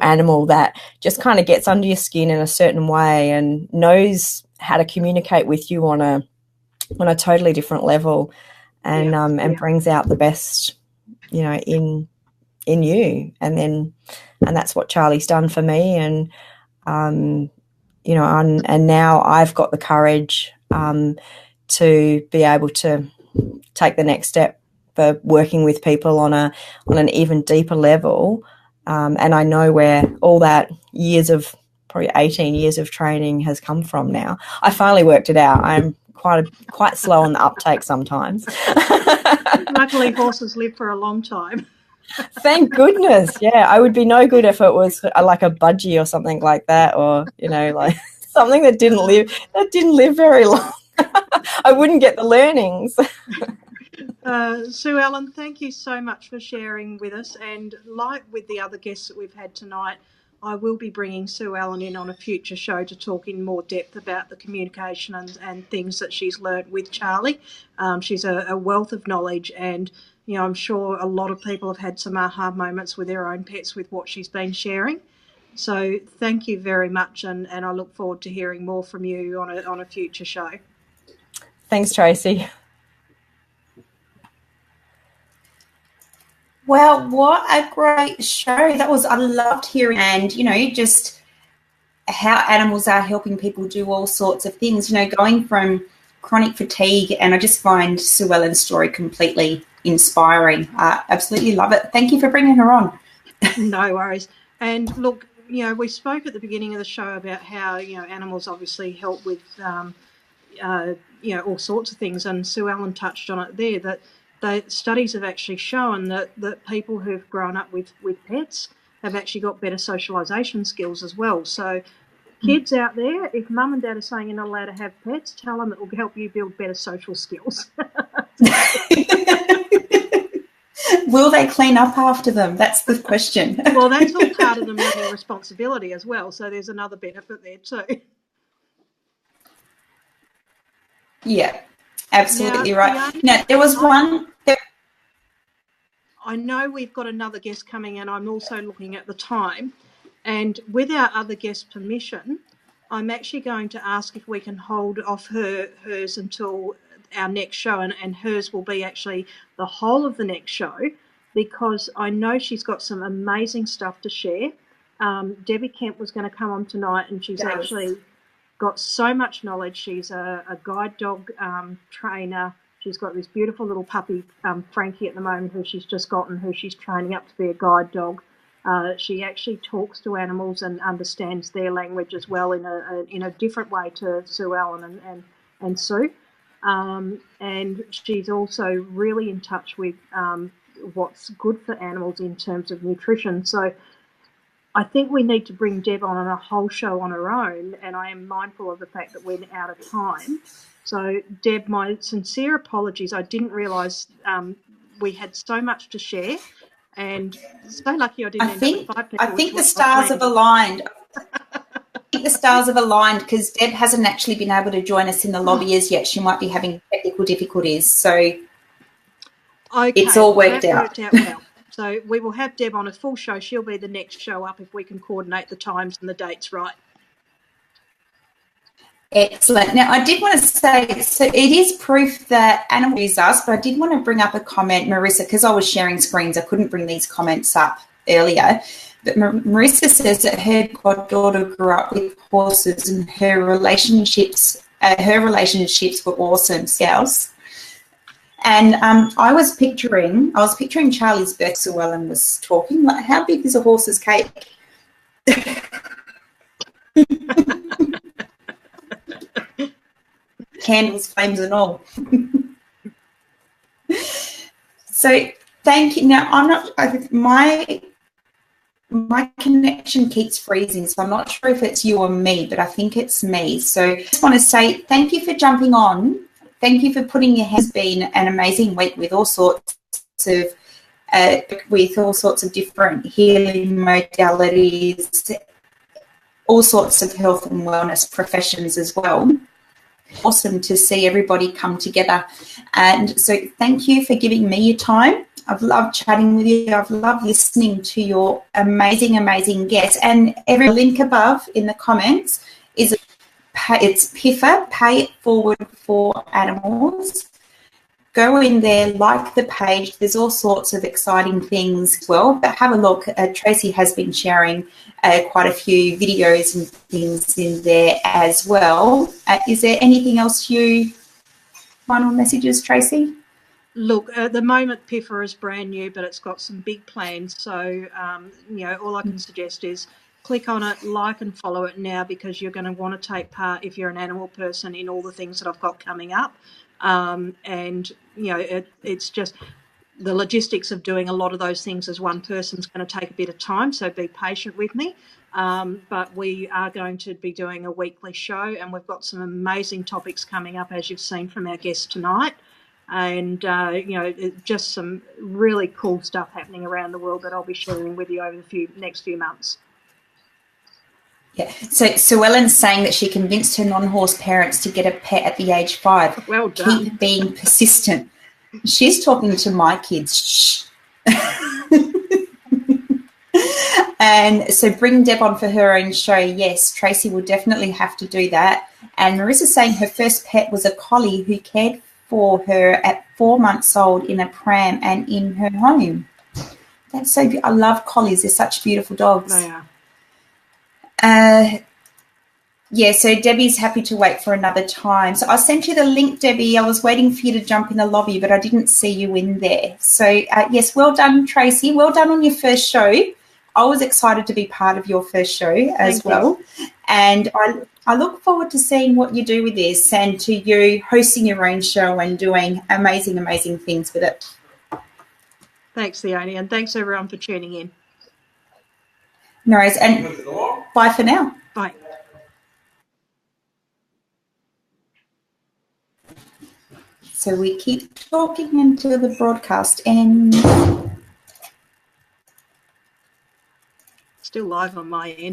S5: animal that just kind of gets under your skin in a certain way and knows how to communicate with you on a totally different level, and brings out the best, you know, in you. And that's what Charlie's done for me. And you know, and now I've got the courage to be able to take the next step for working with people on an even deeper level. And I know where all that probably 18 years of training has come from now. I finally worked it out. I'm quite slow on the uptake sometimes.
S2: Luckily, horses live for a long time.
S5: Thank goodness. Yeah, I would be no good if it was like a budgie or something like that, or, you know, like something that didn't live very long. I wouldn't get the learnings.
S2: Sue Ellen, thank you so much for sharing with us. And like with the other guests that we've had tonight, I will be bringing Sue Ellen in on a future show to talk in more depth about the communication and things that she's learnt with Charlie. She's a wealth of knowledge, and, you know, I'm sure a lot of people have had some aha moments with their own pets with what she's been sharing. So thank you very much, and I look forward to hearing more from you on a future show.
S5: Thanks, Tracey.
S1: Well, what a great show. I loved hearing, and, you know, just how animals are helping people do all sorts of things, you know, going from chronic fatigue. And I just find Sue Ellen's story completely inspiring. I absolutely love it. Thank you for bringing her on.
S2: No worries. And look, you know, we spoke at the beginning of the show about how, you know, animals obviously help with, you know, all sorts of things. And Sue Ellen touched on it there, that the studies have actually shown that people who've grown up with pets have actually got better socialisation skills as well. So kids out there, if mum and dad are saying you're not allowed to have pets, tell them it will help you build better social skills.
S1: Will they clean up after them? That's the question.
S2: Well, that's all part of the learning responsibility as well. So there's another benefit there too.
S1: Yeah, absolutely right. Now, there was one...
S2: I know we've got another guest coming, and I'm also looking at the time. And with our other guest's permission, I'm actually going to ask if we can hold off hers until our next show, and hers will be actually the whole of the next show, because I know she's got some amazing stuff to share. Debbie Kemp was going to come on tonight, and she's actually got so much knowledge. She's a guide dog trainer. She's got this beautiful little puppy, Frankie, at the moment, who she's just gotten, who she's training up to be a guide dog. She actually talks to animals and understands their language as well in a different way to Sue Ellen and Sue. And she's also really in touch with what's good for animals in terms of nutrition. So I think we need to bring Deb on a whole show on her own, and I am mindful of the fact that we're out of time. So, Deb, my sincere apologies. I didn't realise we had so much to share, and so lucky I didn't end up with 5 people.
S1: I think the stars have aligned. Because Deb hasn't actually been able to join us in the lobby as yet. She might be having technical difficulties. So it's all worked out.
S2: Well. So we will have Deb on a full show. She'll be the next show up if we can coordinate the times and the dates right.
S1: Excellent. Now, I did want to say, so it is proof that animals use us, but I did want to bring up a comment, Marissa, because I was sharing screens. I couldn't bring these comments up earlier. But Marissa says that her goddaughter grew up with horses, and her relationships were awesome. Scales. And I was picturing Charlie's birth. Sue Ellen was talking. Like, how big is a horse's cake? Candles, flames, and all. So thank you. Now my connection keeps freezing, so I'm not sure if it's you or me, but I think it's me. So I just want to say thank you for jumping on. Thank you for putting your hands. It's been an amazing week with all sorts of different healing modalities, all sorts of health and wellness professions as well. awesome to see everybody come together. And so thank you for giving me your time. I've loved chatting with you. I've loved listening to your amazing, amazing guests. And every link above in the comments is it's Piffa, Pay It Forward for Animals. Go in there, like the page. There's all sorts of exciting things as well. But have a look. Tracey has been sharing quite a few videos and things in there as well. Is there anything else final messages, Tracey?
S2: Look, at the moment, Piffa is brand new, but it's got some big plans. So, all I can suggest is click on it, like and follow it now, because you're going to want to take part, if you're an animal person, in all the things that I've got coming up. It's just the logistics of doing a lot of those things as one person's going to take a bit of time, so be patient with me. But we are going to be doing a weekly show, and we've got some amazing topics coming up, as you've seen from our guest tonight. And, just some really cool stuff happening around the world that I'll be sharing with you over the next few months.
S1: Yeah. So Ellen's saying that she convinced her non-horse parents to get a pet at the age 5.
S2: Well done.
S1: Keep being persistent. She's talking to my kids. Shh. And so bring Deb on for her own show. Yes, Tracey will definitely have to do that. And Marissa's saying her first pet was a collie who cared for her at 4 months old in a pram and in her home. That's so I love collies. They're such beautiful dogs.
S2: They are.
S1: So Debbie's happy to wait for another time. So I sent you the link, Debbie. I was waiting for you to jump in the lobby, but I didn't see you in there. So, yes, well done, Tracey. Well done on your first show. I was excited to be part of your first show as well. And I look forward to seeing what you do with this and to you hosting your own show and doing amazing, amazing things with it.
S2: Thanks, Theonie, and thanks, everyone, for tuning in.
S1: No worries. And bye for now.
S2: Bye.
S1: So we keep talking until the broadcast ends.
S2: Still live on my end.